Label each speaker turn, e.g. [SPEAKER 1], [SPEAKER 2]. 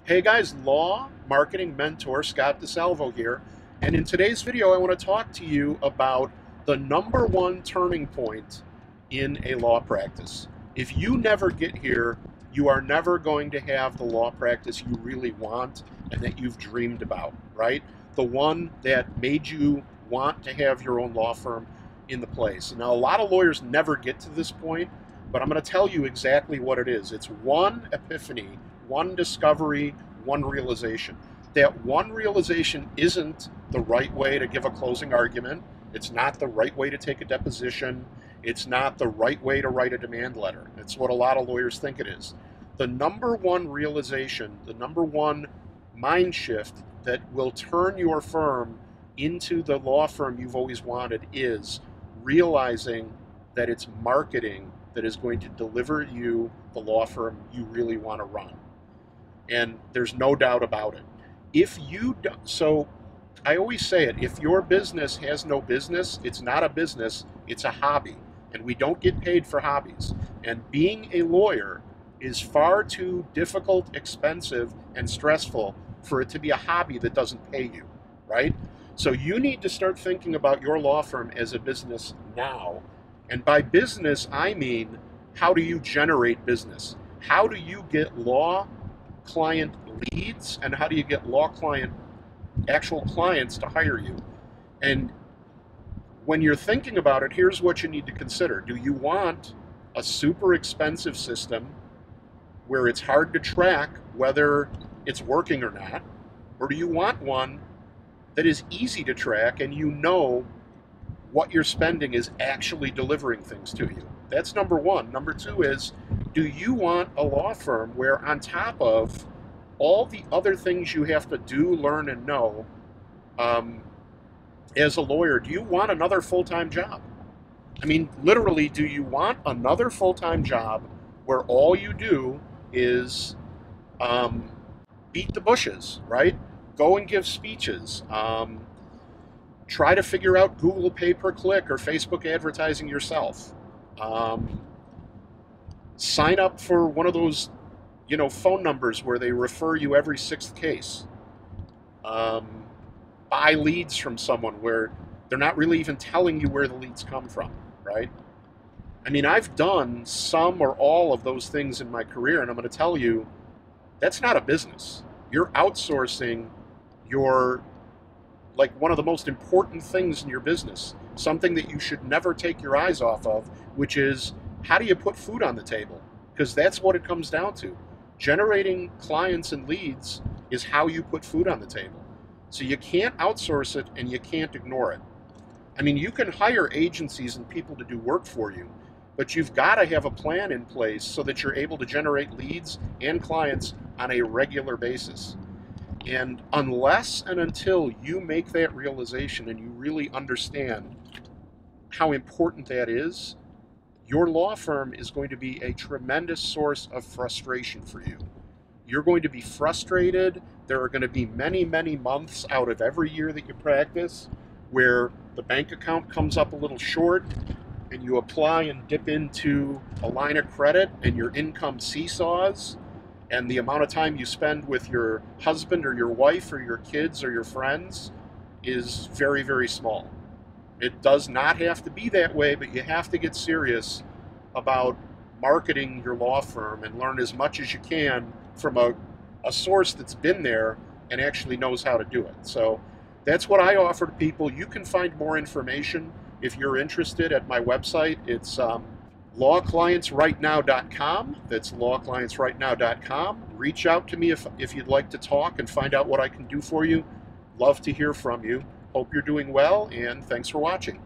[SPEAKER 1] Hey guys, law marketing mentor Scott DeSalvo here, and in today's video I want to talk to you about the number one turning point in a law practice. If you never get here, you are never going to have the law practice you really want and that you've dreamed about, right? The one that made you want to have your own law firm in the place. Now, a lot of lawyers never get to this point, but I'm going to tell you exactly what it is. It's one epiphany, one discovery, one realization. That one realization isn't the right way to give a closing argument. It's not the right way to take a deposition. It's not the right way to write a demand letter. It's what a lot of lawyers think it is. The number one realization, the number one mind shift that will turn your firm into the law firm you've always wanted is realizing that it's marketing that is going to deliver you the law firm you really want to run. And there's no doubt about it. If you do, so I always say it, if your business has no business, it's not a business, it's a hobby. And we don't get paid for hobbies. And being a lawyer is far too difficult, expensive, and stressful for it to be a hobby that doesn't pay you, right? So you need to start thinking about your law firm as a business now. And by business, I mean, how do you generate business? How do you get law client leads, and how do you get law client actual clients to hire you? And when you're thinking about it, here's what you need to consider. Do you want a super expensive system where it's hard to track whether it's working or not? Or do you want one that is easy to track and you know what you're spending is actually delivering things to you? That's number one. Number two is, do you want a law firm where on top of all the other things you have to do, learn, and know as a lawyer, do you want another full-time job? I mean, literally, do you want another full-time job where all you do is beat the bushes, right? Go and give speeches, try to figure out Google pay-per-click or Facebook advertising yourself, sign up for one of those, phone numbers where they refer you every sixth case, buy leads from someone where they're not really even telling you where the leads come from, right? I mean, I've done some or all of those things in my career, and I'm going to tell you, that's not a business. You're outsourcing one of the most important things in your business, something that you should never take your eyes off of, which is, how do you put food on the table? Because that's what it comes down to. Generating clients and leads is how you put food on the table. So you can't outsource it and you can't ignore it. I mean, you can hire agencies and people to do work for you, but you've got to have a plan in place so that you're able to generate leads and clients on a regular basis. And unless and until you make that realization and you really understand how important that is, your law firm is going to be a tremendous source of frustration for you. You're going to be frustrated. There are going to be many, many months out of every year that you practice where the bank account comes up a little short and you apply and dip into a line of credit and your income seesaws, and the amount of time you spend with your husband or your wife or your kids or your friends is very, very small. It does not have to be that way, but you have to get serious about marketing your law firm and learn as much as you can from a source that's been there and actually knows how to do it. So that's what I offer to people. You can find more information if you're interested at my website. It's lawclientsrightnow.com. That's lawclientsrightnow.com. Reach out to me if you'd like to talk and find out what I can do for you. Love to hear from you. Hope you're doing well, and thanks for watching.